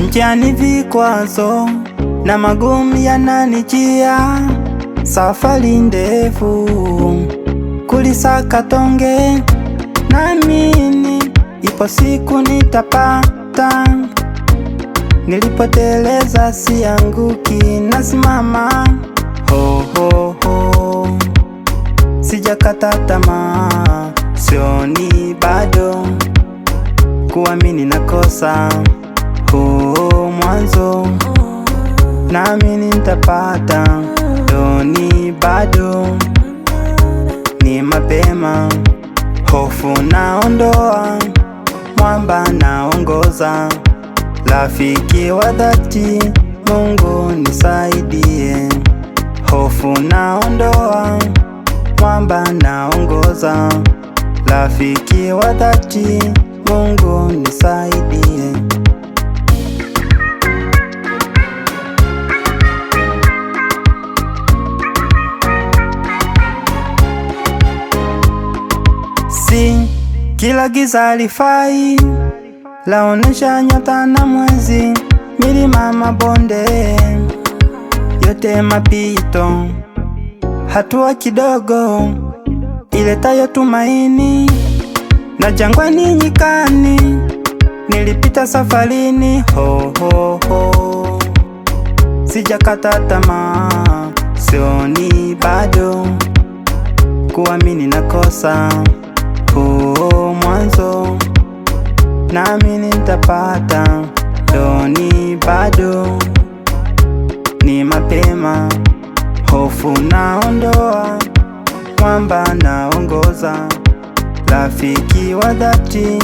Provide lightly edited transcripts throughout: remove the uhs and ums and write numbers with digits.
Njiani vikwazo na magumu yananijia, safari ndefu kulisaka tonge, naamini ipo siku nitapata. Nilipoteleza sianguki, nasimama. Ho ho ho, sijakata tamaa, sioni bado kuamini nakosa. Mwanzo naamini nitapata, doni bado ni mapema. Hofu naondoa, mwamba naongoza, rafiki wa dhati Mungu nisaidie. Hofu naondoa, mwamba naongoza, rafiki wa dhati Mungu nisaidie. Si kila giza lifai, laonesha nyota na mwezi, milima mabonde yote mapito. Hatua kidogo iletayo tumaini, na jangwani nyikani nilipita safarini. Ho ho ho, sijakata tamaa, sioni bado kuamini nakosa. Mwanzo naamini nitapata, doni bado ni mapema. Hofu naondoa, mwamba naongoza, rafiki wa dhati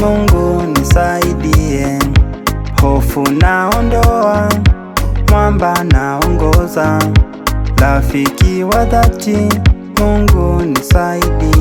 Mungu nisaidie. Hofu naondoa, mwamba naongoza, rafiki wa dhati Mungu nisaidie.